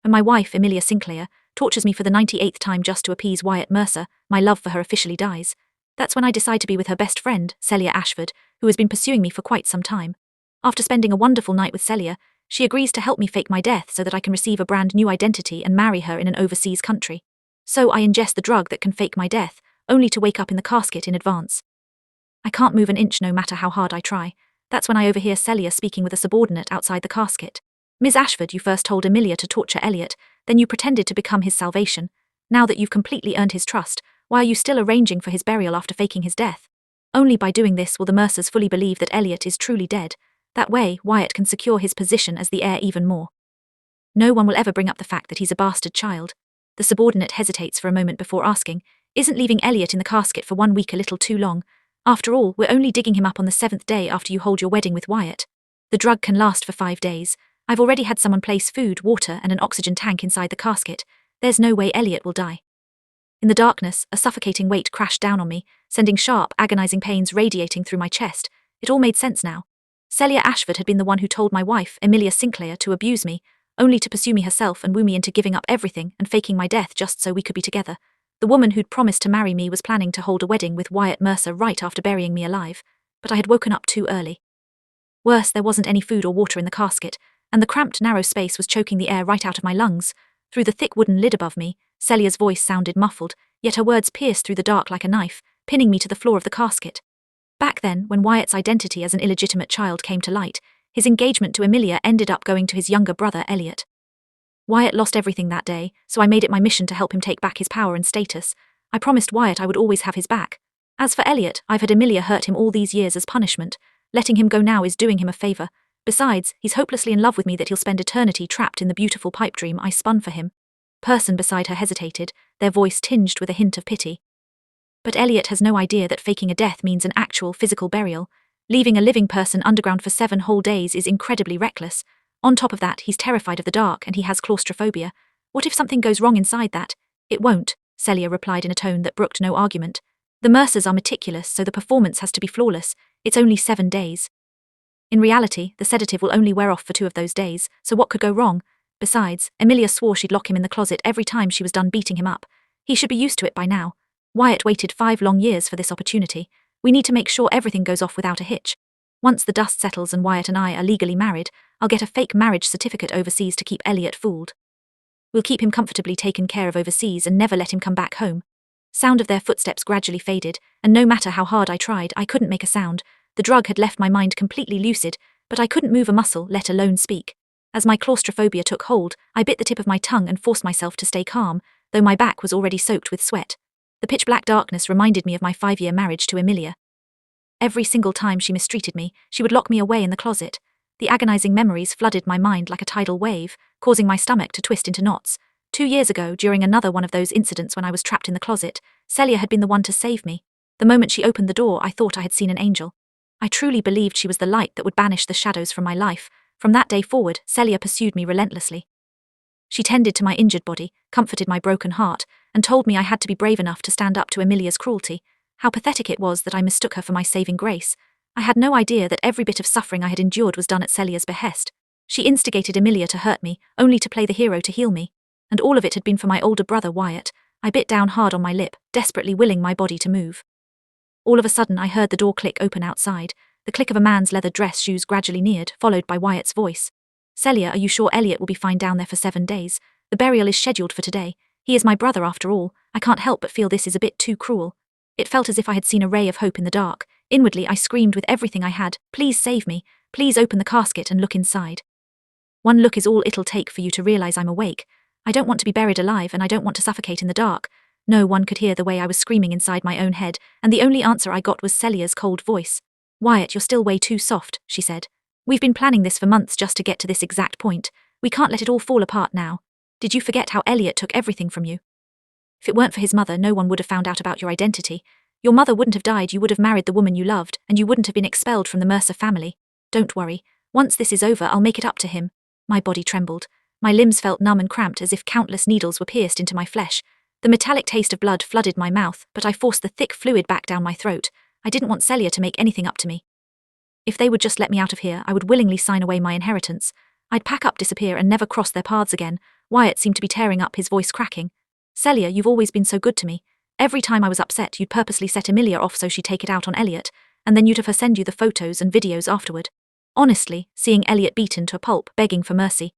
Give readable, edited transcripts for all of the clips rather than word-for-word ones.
When my wife, Emilia Sinclair, tortures me for the 98th time just to appease Wyatt Mercer, my love for her officially dies. That's when I decide to be with her best friend, Celia Ashford, who has been pursuing me for quite some time. After spending a wonderful night with Celia, she agrees to help me fake my death so that I can receive a brand new identity and marry her in an overseas country. So I ingest the drug that can fake my death, only to wake up in the casket in advance. I can't move an inch no matter how hard I try. That's when I overhear Celia speaking with a subordinate outside the casket. Ms. Ashford, you first told Emilia to torture Elliot, then you pretended to become his salvation. Now that you've completely earned his trust, why are you still arranging for his burial after faking his death? Only by doing this will the Mercers fully believe that Elliot is truly dead. That way, Wyatt can secure his position as the heir even more. No one will ever bring up the fact that he's a bastard child. The subordinate hesitates for a moment before asking, isn't leaving Elliot in the casket for 1 week a little too long? After all, we're only digging him up on the 7th day after you hold your wedding with Wyatt. The drug can last for 5 days. I've already had someone place food, water, and an oxygen tank inside the casket. There's no way Elliot will die. In the darkness, a suffocating weight crashed down on me, sending sharp, agonizing pains radiating through my chest. It all made sense now. Celia Ashford had been the one who told my wife, Emilia Sinclair, to abuse me, only to pursue me herself and woo me into giving up everything and faking my death just so we could be together. The woman who'd promised to marry me was planning to hold a wedding with Wyatt Mercer right after burying me alive, but I had woken up too early. Worse, there wasn't any food or water in the casket, and the cramped, narrow space was choking the air right out of my lungs. Through the thick wooden lid above me, Celia's voice sounded muffled, yet her words pierced through the dark like a knife, pinning me to the floor of the casket. Back then, when Wyatt's identity as an illegitimate child came to light, his engagement to Emilia ended up going to his younger brother, Elliot. Wyatt lost everything that day, so I made it my mission to help him take back his power and status. I promised Wyatt I would always have his back. As for Elliot, I've had Emilia hurt him all these years as punishment. Letting him go now is doing him a favor. Besides, he's hopelessly in love with me that he'll spend eternity trapped in the beautiful pipe dream I spun for him. Person beside her hesitated, their voice tinged with a hint of pity. But Elliot has no idea that faking a death means an actual physical burial. Leaving a living person underground for 7 whole days is incredibly reckless. On top of that, he's terrified of the dark and he has claustrophobia. What if something goes wrong inside that? It won't, Celia replied in a tone that brooked no argument. The Mercers are meticulous, so the performance has to be flawless. It's only 7 days. In reality, the sedative will only wear off for 2 of those days, so what could go wrong? Besides, Emilia swore she'd lock him in the closet every time she was done beating him up. He should be used to it by now. Wyatt waited 5 long years for this opportunity. We need to make sure everything goes off without a hitch. Once the dust settles and Wyatt and I are legally married, I'll get a fake marriage certificate overseas to keep Elliot fooled. We'll keep him comfortably taken care of overseas and never let him come back home. Sound of their footsteps gradually faded, and no matter how hard I tried, I couldn't make a sound. The drug had left my mind completely lucid, but I couldn't move a muscle, let alone speak. As my claustrophobia took hold, I bit the tip of my tongue and forced myself to stay calm, though my back was already soaked with sweat. The pitch-black darkness reminded me of my 5-year marriage to Emilia. Every single time she mistreated me, she would lock me away in the closet. The agonizing memories flooded my mind like a tidal wave, causing my stomach to twist into knots. 2 years ago, during another one of those incidents when I was trapped in the closet, Celia had been the one to save me. The moment she opened the door, I thought I had seen an angel. I truly believed she was the light that would banish the shadows from my life. From that day forward, Celia pursued me relentlessly. She tended to my injured body, comforted my broken heart, and told me I had to be brave enough to stand up to Emilia's cruelty. How pathetic it was that I mistook her for my saving grace. I had no idea that every bit of suffering I had endured was done at Celia's behest. She instigated Emilia to hurt me, only to play the hero to heal me. And all of it had been for my older brother Wyatt. I bit down hard on my lip, desperately willing my body to move. All of a sudden I heard the door click open outside. The click of a man's leather dress shoes gradually neared, followed by Wyatt's voice. Celia, are you sure Elliot will be fine down there for 7 days? The burial is scheduled for today. He is my brother after all. I can't help but feel this is a bit too cruel. It felt as if I had seen a ray of hope in the dark. Inwardly, I screamed with everything I had, please save me. Please open the casket and look inside. One look is all it'll take for you to realize I'm awake. I don't want to be buried alive and I don't want to suffocate in the dark. No one could hear the way I was screaming inside my own head, and the only answer I got was Celia's cold voice. Wyatt, you're still way too soft, she said. We've been planning this for months just to get to this exact point. We can't let it all fall apart now. Did you forget how Elliot took everything from you? If it weren't for his mother, no one would have found out about your identity. Your mother wouldn't have died, you would have married the woman you loved, and you wouldn't have been expelled from the Mercer family. Don't worry. Once this is over, I'll make it up to him. My body trembled. My limbs felt numb and cramped as if countless needles were pierced into my flesh. The metallic taste of blood flooded my mouth, but I forced the thick fluid back down my throat. I didn't want Celia to make anything up to me. If they would just let me out of here, I would willingly sign away my inheritance. I'd pack up, disappear, and never cross their paths again. Wyatt seemed to be tearing up, his voice cracking. Celia, you've always been so good to me. Every time I was upset, you'd purposely set Emilia off so she'd take it out on Elliot, and then you'd have her send you the photos and videos afterward. Honestly, seeing Elliot beaten to a pulp, begging for mercy,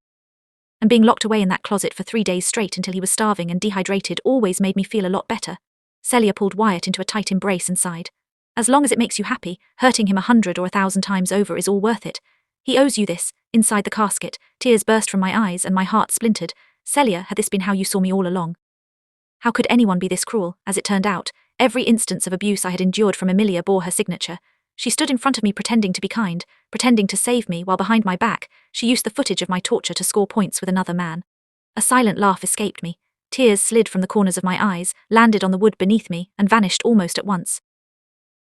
and being locked away in that closet for 3 days straight until he was starving and dehydrated always made me feel a lot better. Celia pulled Wyatt into a tight embrace and sighed. As long as it makes you happy, hurting him 100 or 1,000 times over is all worth it. He owes you this. Inside the casket, tears burst from my eyes and my heart splintered. Celia, had this been how you saw me all along? How could anyone be this cruel? As it turned out, every instance of abuse I had endured from Emilia bore her signature. She stood in front of me pretending to be kind, pretending to save me, while behind my back, she used the footage of my torture to score points with another man. A silent laugh escaped me. Tears slid from the corners of my eyes, landed on the wood beneath me, and vanished almost at once.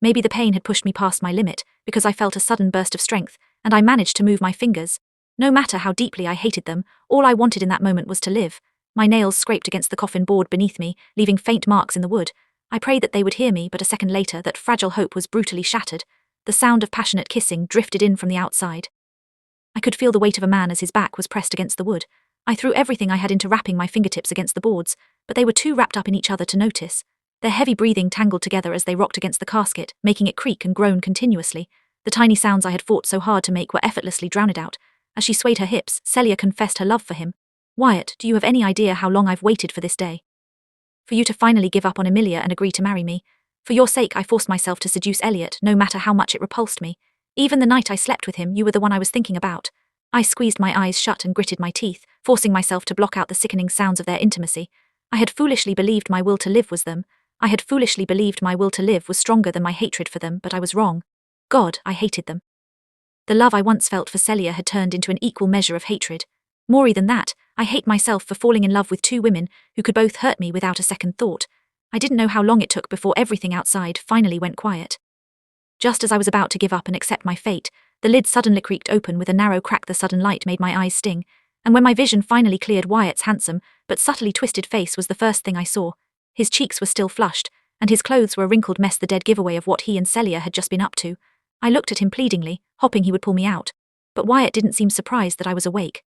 Maybe the pain had pushed me past my limit, because I felt a sudden burst of strength, and I managed to move my fingers. No matter how deeply I hated them, all I wanted in that moment was to live. My nails scraped against the coffin board beneath me, leaving faint marks in the wood. I prayed that they would hear me, but a second later that fragile hope was brutally shattered. The sound of passionate kissing drifted in from the outside. I could feel the weight of a man as his back was pressed against the wood. I threw everything I had into wrapping my fingertips against the boards, but they were too wrapped up in each other to notice. Their heavy breathing tangled together as they rocked against the casket, making it creak and groan continuously. The tiny sounds I had fought so hard to make were effortlessly drowned out. As she swayed her hips, Celia confessed her love for him. Wyatt, do you have any idea how long I've waited for this day? For you to finally give up on Emilia and agree to marry me. For your sake, I forced myself to seduce Elliot, no matter how much it repulsed me. Even the night I slept with him, you were the one I was thinking about. I squeezed my eyes shut and gritted my teeth, forcing myself to block out the sickening sounds of their intimacy. I had foolishly believed my will to live was them. I had foolishly believed my will to live was stronger than my hatred for them, but I was wrong. God, I hated them. The love I once felt for Celia had turned into an equal measure of hatred. More than that, I hate myself for falling in love with two women who could both hurt me without a second thought. I didn't know how long it took before everything outside finally went quiet. Just as I was about to give up and accept my fate, the lid suddenly creaked open with a narrow crack. The sudden light made my eyes sting, and when my vision finally cleared, Wyatt's handsome but subtly twisted face was the first thing I saw. His cheeks were still flushed, and his clothes were a wrinkled mess, the dead giveaway of what he and Celia had just been up to. I looked at him pleadingly, hoping he would pull me out, but Wyatt didn't seem surprised that I was awake.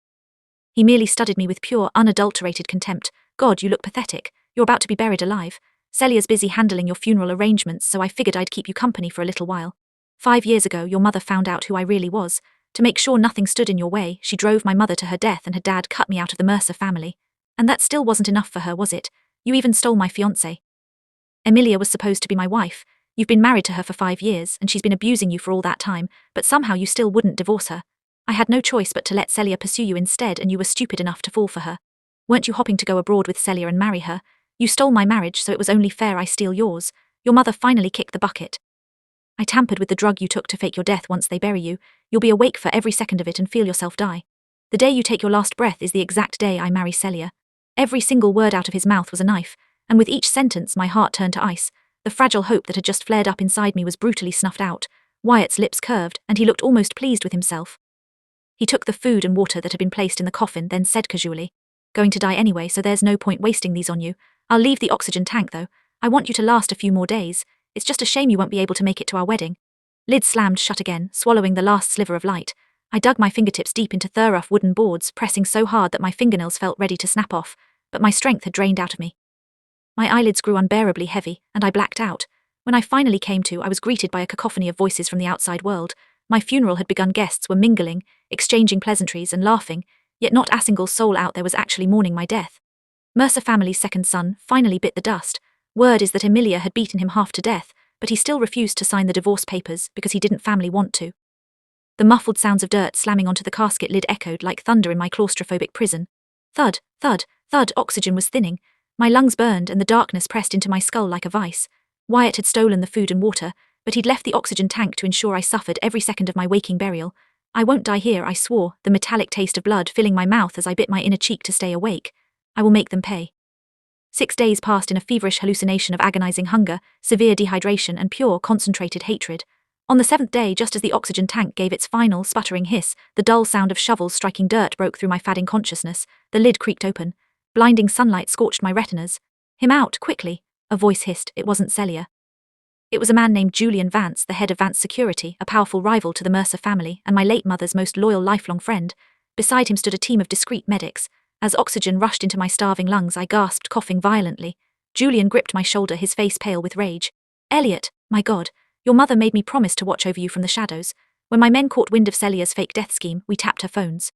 He merely studied me with pure, unadulterated contempt. God, you look pathetic. You're about to be buried alive. Celia's busy handling your funeral arrangements, so I figured I'd keep you company for a little while. 5 years ago, your mother found out who I really was. To make sure nothing stood in your way, she drove my mother to her death and her dad cut me out of the Mercer family. And that still wasn't enough for her, was it? You even stole my fiancé. Emilia was supposed to be my wife. You've been married to her for 5 years, and she's been abusing you for all that time, but somehow you still wouldn't divorce her. I had no choice but to let Celia pursue you instead, and you were stupid enough to fall for her. Weren't you hoping to go abroad with Celia and marry her? You stole my marriage, so it was only fair I steal yours. Your mother finally kicked the bucket. I tampered with the drug you took to fake your death. Once they bury you, you'll be awake for every second of it and feel yourself die. The day you take your last breath is the exact day I marry Celia. Every single word out of his mouth was a knife, and with each sentence my heart turned to ice. The fragile hope that had just flared up inside me was brutally snuffed out. Wyatt's lips curved, and he looked almost pleased with himself. He took the food and water that had been placed in the coffin, then said casually, "Going to die anyway, so there's no point wasting these on you. I'll leave the oxygen tank though. I want you to last a few more days. It's just a shame you won't be able to make it to our wedding." Lid slammed shut again, swallowing the last sliver of light. I dug my fingertips deep into rough wooden boards, pressing so hard that my fingernails felt ready to snap off, but my strength had drained out of me. My eyelids grew unbearably heavy, and I blacked out. When I finally came to, I was greeted by a cacophony of voices from the outside world. My funeral had begun. Guests were mingling, exchanging pleasantries and laughing, yet not a single soul out there was actually mourning my death. Mercer family's second son finally bit the dust. Word is that Emilia had beaten him half to death, but he still refused to sign the divorce papers because he didn't family want to. The muffled sounds of dirt slamming onto the casket lid echoed like thunder in my claustrophobic prison. Thud, thud, thud. Oxygen was thinning. My lungs burned and the darkness pressed into my skull like a vice. Wyatt had stolen the food and water, but he'd left the oxygen tank to ensure I suffered every second of my waking burial. "I won't die here," I swore, the metallic taste of blood filling my mouth as I bit my inner cheek to stay awake. "I will make them pay." 6 days passed in a feverish hallucination of agonizing hunger, severe dehydration, and pure, concentrated hatred. On the 7th day, just as the oxygen tank gave its final, sputtering hiss, the dull sound of shovels striking dirt broke through my fading consciousness. The lid creaked open. Blinding sunlight scorched my retinas. "Him out, quickly," a voice hissed. It wasn't Celia. It was a man named Julian Vance, the head of Vance Security, a powerful rival to the Mercer family, and my late mother's most loyal lifelong friend. Beside him stood a team of discreet medics. As oxygen rushed into my starving lungs, I gasped, coughing violently. Julian gripped my shoulder, his face pale with rage. Elliot, my God, your mother made me promise to watch over you from the shadows. When my men caught wind of Celia's fake death scheme, we tapped her phones.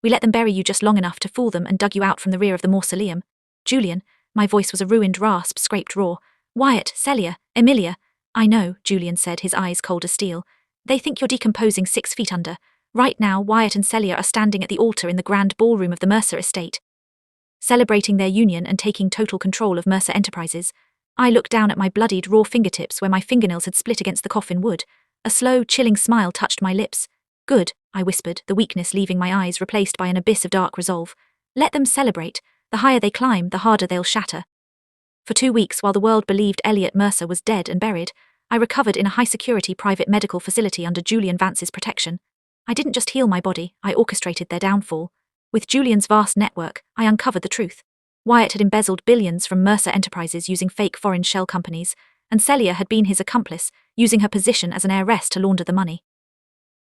We let them bury you just long enough to fool them and dug you out from the rear of the mausoleum. Julian, my voice was a ruined rasp, scraped raw. Wyatt, Celia, Emilia. I know, Julian said, his eyes cold as steel. They think you're decomposing 6 feet under. Right now, Wyatt and Celia are standing at the altar in the grand ballroom of the Mercer estate, celebrating their union and taking total control of Mercer Enterprises. I looked down at my bloodied, raw fingertips where my fingernails had split against the coffin wood. A slow, chilling smile touched my lips. Good, I whispered, the weakness leaving my eyes replaced by an abyss of dark resolve. Let them celebrate. The higher they climb, the harder they'll shatter. For 2 weeks, while the world believed Elliot Mercer was dead and buried, I recovered in a high-security private medical facility under Julian Vance's protection. I didn't just heal my body, I orchestrated their downfall. With Julian's vast network, I uncovered the truth. Wyatt had embezzled billions from Mercer Enterprises using fake foreign shell companies, and Celia had been his accomplice, using her position as an heiress to launder the money.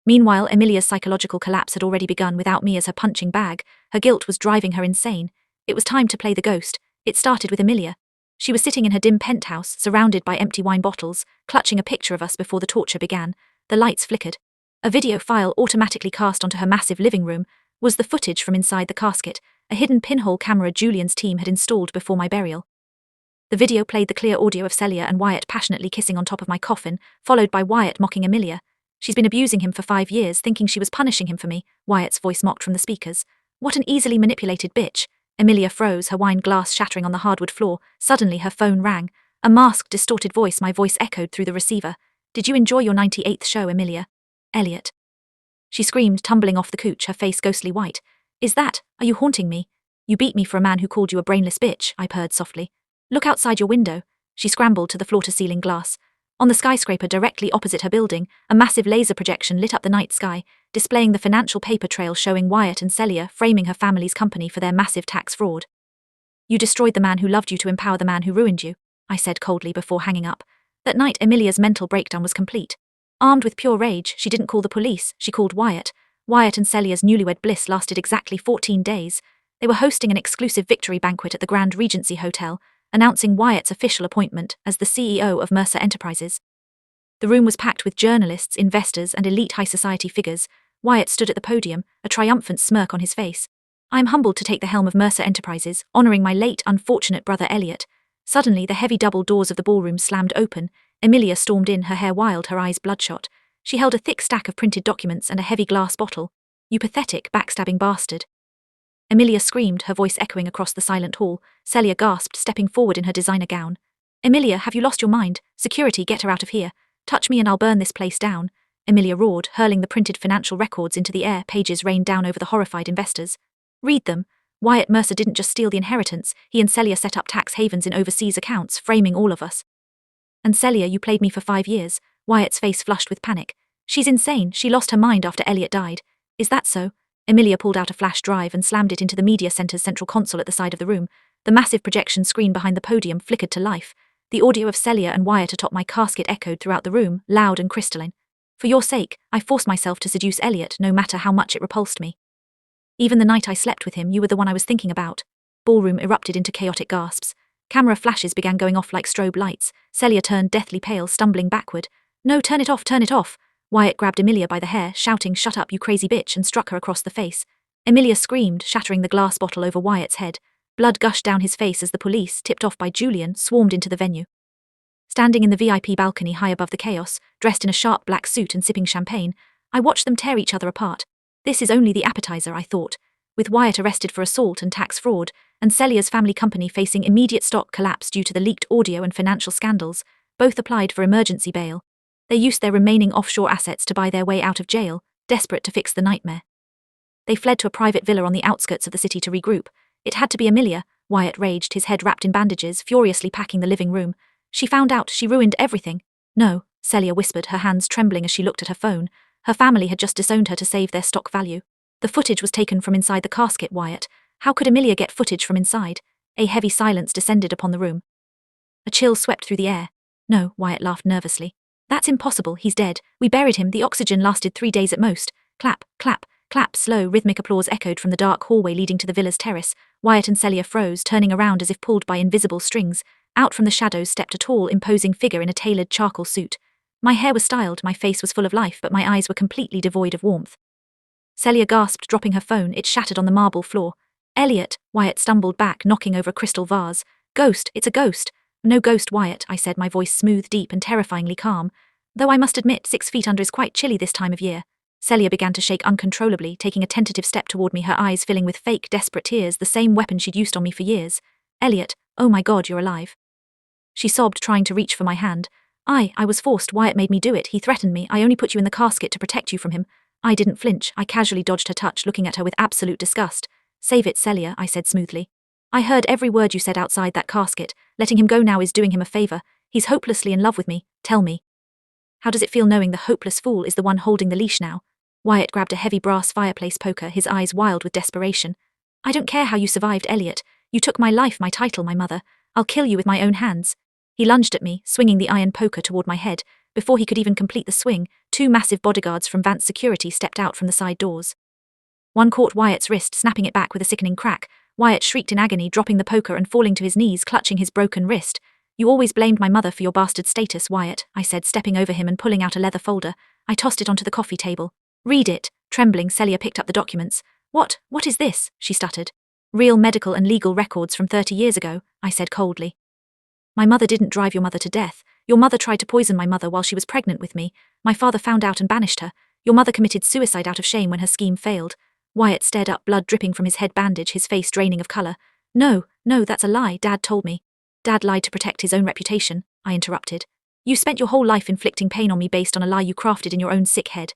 Meanwhile, Emilia's psychological collapse had already begun without me as her punching bag. Her guilt was driving her insane. It was time to play the ghost. It started with Emilia. She was sitting in her dim penthouse, surrounded by empty wine bottles, clutching a picture of us before the torture began. The lights flickered. A video file automatically cast onto her massive living room was the footage from inside the casket, a hidden pinhole camera Julian's team had installed before my burial. The video played the clear audio of Celia and Wyatt passionately kissing on top of my coffin, followed by Wyatt mocking Emilia. She's been abusing him for 5 years, thinking she was punishing him for me, Wyatt's voice mocked from the speakers. What an easily manipulated bitch. Emilia froze, her wine glass shattering on the hardwood floor. Suddenly her phone rang. A masked, distorted voice, my voice echoed through the receiver. Did you enjoy your 98th show, Emilia? Elliot. She screamed, tumbling off the couch, her face ghostly white. Are you haunting me? You beat me for a man who called you a brainless bitch, I purred softly. Look outside your window. She scrambled to the floor-to-ceiling glass. On the skyscraper directly opposite her building, a massive laser projection lit up the night sky, displaying the financial paper trail showing Wyatt and Celia framing her family's company for their massive tax fraud. You destroyed the man who loved you to empower the man who ruined you, I said coldly before hanging up. That night, Emilia's mental breakdown was complete. Armed with pure rage, she didn't call the police, she called Wyatt. Wyatt and Celia's newlywed bliss lasted exactly 14 days. They were hosting an exclusive victory banquet at the Grand Regency Hotel, announcing Wyatt's official appointment as the CEO of Mercer Enterprises. The room was packed with journalists, investors, and elite high society figures. Wyatt stood at the podium, a triumphant smirk on his face. I am humbled to take the helm of Mercer Enterprises, honoring my late, unfortunate brother Elliot. Suddenly, the heavy double doors of the ballroom slammed open. Emilia stormed in, her hair wild, her eyes bloodshot. She held a thick stack of printed documents and a heavy glass bottle. You pathetic, backstabbing bastard. Emilia screamed, her voice echoing across the silent hall. Celia gasped, stepping forward in her designer gown. Emilia, have you lost your mind? Security, get her out of here. Touch me and I'll burn this place down. Emilia roared, hurling the printed financial records into the air. Pages rained down over the horrified investors. Read them. Wyatt Mercer didn't just steal the inheritance, he and Celia set up tax havens in overseas accounts, framing all of us. And Celia, you played me for 5 years. Wyatt's face flushed with panic. She's insane, she lost her mind after Elliot died. Is that so? Emilia pulled out a flash drive and slammed it into the media center's central console at the side of the room. The massive projection screen behind the podium flickered to life. The audio of Celia and Wyatt atop my casket echoed throughout the room, loud and crystalline. For your sake, I forced myself to seduce Elliot, no matter how much it repulsed me. Even the night I slept with him, you were the one I was thinking about. Ballroom erupted into chaotic gasps. Camera flashes began going off like strobe lights. Celia turned deathly pale, stumbling backward. No, turn it off, turn it off. Wyatt grabbed Emilia by the hair, shouting, shut up, you crazy bitch, and struck her across the face. Emilia screamed, shattering the glass bottle over Wyatt's head. Blood gushed down his face as the police, tipped off by Julian, swarmed into the venue. Standing in the VIP balcony high above the chaos, dressed in a sharp black suit and sipping champagne, I watched them tear each other apart. This is only the appetizer, I thought. With Wyatt arrested for assault and tax fraud, and Celia's family company facing immediate stock collapse due to the leaked audio and financial scandals, both applied for emergency bail. They used their remaining offshore assets to buy their way out of jail, desperate to fix the nightmare. They fled to a private villa on the outskirts of the city to regroup. It had to be Emilia, Wyatt raged, his head wrapped in bandages, furiously packing the living room. She found out, she ruined everything. No, Celia whispered, her hands trembling as she looked at her phone. Her family had just disowned her to save their stock value. The footage was taken from inside the casket, Wyatt. How could Emilia get footage from inside? A heavy silence descended upon the room. A chill swept through the air. No, Wyatt laughed nervously. That's impossible, he's dead. We buried him, the oxygen lasted 3 days at most. Clap, clap, Clap, slow, rhythmic applause echoed from the dark hallway leading to the villa's terrace. Wyatt and Celia froze, turning around as if pulled by invisible strings. Out from the shadows stepped a tall, imposing figure in a tailored charcoal suit. My hair was styled, my face was full of life, but my eyes were completely devoid of warmth. Celia gasped, dropping her phone. It shattered on the marble floor. Elliot, Wyatt stumbled back, knocking over a crystal vase. Ghost, it's a ghost. No ghost, Wyatt, I said, my voice smooth, deep, and terrifyingly calm. Though I must admit 6 feet under is quite chilly this time of year. Celia began to shake uncontrollably, taking a tentative step toward me, her eyes filling with fake, desperate tears, the same weapon she'd used on me for years. Elliot, oh my God, you're alive. She sobbed, trying to reach for my hand. I was forced. Wyatt made me do it. He threatened me. I only put you in the casket to protect you from him. I didn't flinch. I casually dodged her touch, looking at her with absolute disgust. Save it, Celia, I said smoothly. I heard every word you said outside that casket. Letting him go now is doing him a favor. He's hopelessly in love with me. Tell me. How does it feel knowing the hopeless fool is the one holding the leash now? Wyatt grabbed a heavy brass fireplace poker, his eyes wild with desperation. I don't care how you survived, Elliot. You took my life, my title, my mother. I'll kill you with my own hands. He lunged at me, swinging the iron poker toward my head. Before he could even complete the swing, 2 massive bodyguards from Vance Security stepped out from the side doors. One caught Wyatt's wrist, snapping it back with a sickening crack. Wyatt shrieked in agony, dropping the poker and falling to his knees, clutching his broken wrist. You always blamed my mother for your bastard status, Wyatt, I said, stepping over him and pulling out a leather folder. I tossed it onto the coffee table. Read it. Trembling, Celia picked up the documents. What is this? She stuttered. Real medical and legal records from 30 years ago, I said coldly. My mother didn't drive your mother to death. Your mother tried to poison my mother while she was pregnant with me. My father found out and banished her. Your mother committed suicide out of shame when her scheme failed. Wyatt stared up, blood dripping from his head bandage, his face draining of colour. No, that's a lie, Dad told me. Dad lied to protect his own reputation, I interrupted. You spent your whole life inflicting pain on me based on a lie you crafted in your own sick head.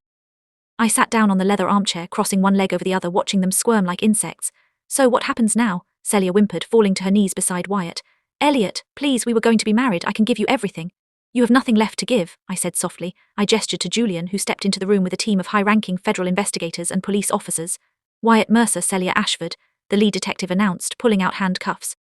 I sat down on the leather armchair, crossing one leg over the other, watching them squirm like insects. So what happens now? Celia whimpered, falling to her knees beside Wyatt. Elliot, please, we were going to be married. I can give you everything. You have nothing left to give, I said softly. I gestured to Julian, who stepped into the room with a team of high-ranking federal investigators and police officers. Wyatt Mercer, Celia Ashford, the lead detective announced, pulling out handcuffs.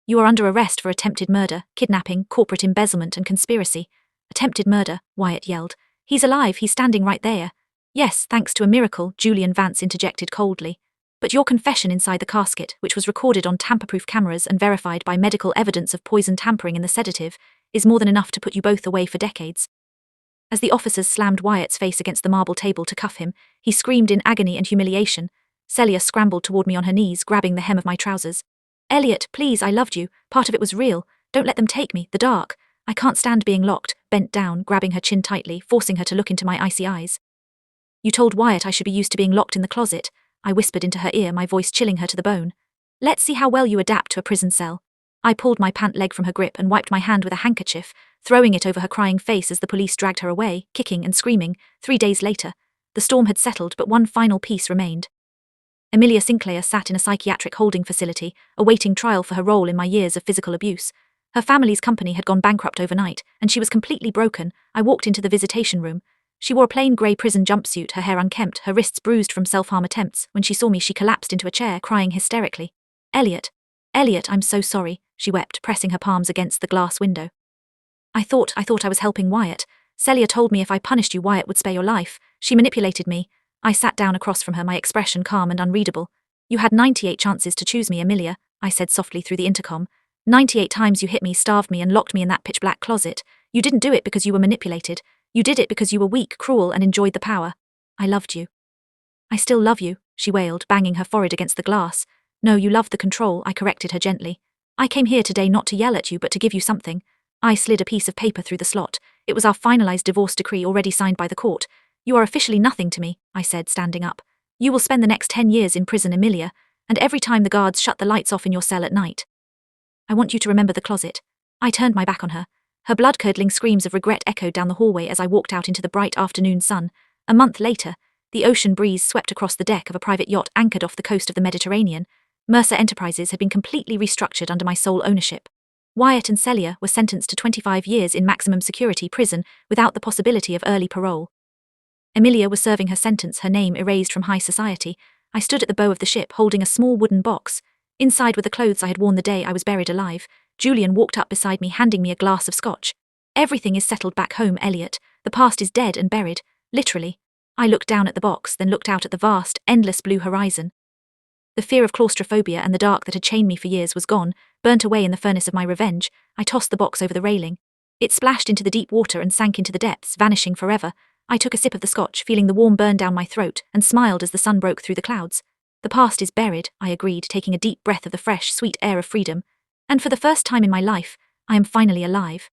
You are under arrest for attempted murder, kidnapping, corporate embezzlement, and conspiracy. Attempted murder, Wyatt yelled. He's alive, he's standing right there. Yes, thanks to a miracle, Julian Vance interjected coldly. But your confession inside the casket, which was recorded on tamper-proof cameras and verified by medical evidence of poison tampering in the sedative, is more than enough to put you both away for decades. As the officers slammed Wyatt's face against the marble table to cuff him, he screamed in agony and humiliation. Celia scrambled toward me on her knees, grabbing the hem of my trousers. Elliot, please, I loved you. Part of it was real. Don't let them take me. The dark. I can't stand being locked. Bent down, grabbing her chin tightly, forcing her to look into my icy eyes. You told Wyatt I should be used to being locked in the closet, I whispered into her ear, my voice chilling her to the bone. Let's see how well you adapt to a prison cell. I pulled my pant leg from her grip and wiped my hand with a handkerchief, throwing it over her crying face as the police dragged her away, kicking and screaming. 3 days later, the storm had settled, but one final piece remained. Emilia Sinclair sat in a psychiatric holding facility, awaiting trial for her role in my years of physical abuse. Her family's company had gone bankrupt overnight, and she was completely broken. I walked into the visitation room. She wore a plain grey prison jumpsuit, her hair unkempt, her wrists bruised from self-harm attempts. When she saw me, she collapsed into a chair, crying hysterically. Elliot, I'm so sorry, she wept, pressing her palms against the glass window. I thought I was helping Wyatt. Celia told me if I punished you, Wyatt would spare your life. She manipulated me. I sat down across from her, my expression calm and unreadable. You had 98 chances to choose me, Emilia, I said softly through the intercom. 98 times you hit me, starved me, and locked me in that pitch-black closet. You didn't do it because you were manipulated. You did it because you were weak, cruel, and enjoyed the power. I loved you. I still love you, she wailed, banging her forehead against the glass. No, you loved the control, I corrected her gently. I came here today not to yell at you, but to give you something. I slid a piece of paper through the slot. It was our finalized divorce decree already signed by the court. You are officially nothing to me, I said, standing up. You will spend the next 10 years in prison, Emilia, and every time the guards shut the lights off in your cell at night. I want you to remember the closet. I turned my back on her. Her blood-curdling screams of regret echoed down the hallway as I walked out into the bright afternoon sun. A month later, the ocean breeze swept across the deck of a private yacht anchored off the coast of the Mediterranean. Mercer Enterprises had been completely restructured under my sole ownership. Wyatt and Celia were sentenced to 25 years in maximum security prison without the possibility of early parole. Emilia was serving her sentence, her name erased from high society. I stood at the bow of the ship, holding a small wooden box. Inside were the clothes I had worn the day I was buried alive. Julian walked up beside me, handing me a glass of scotch. Everything is settled back home, Elliot. The past is dead and buried. Literally. I looked down at the box, then looked out at the vast, endless blue horizon. The fear of claustrophobia and the dark that had chained me for years was gone, burnt away in the furnace of my revenge. I tossed the box over the railing. It splashed into the deep water and sank into the depths, vanishing forever. I took a sip of the scotch, feeling the warm burn down my throat, and smiled as the sun broke through the clouds. The past is buried, I agreed, taking a deep breath of the fresh, sweet air of freedom. And for the first time in my life, I am finally alive.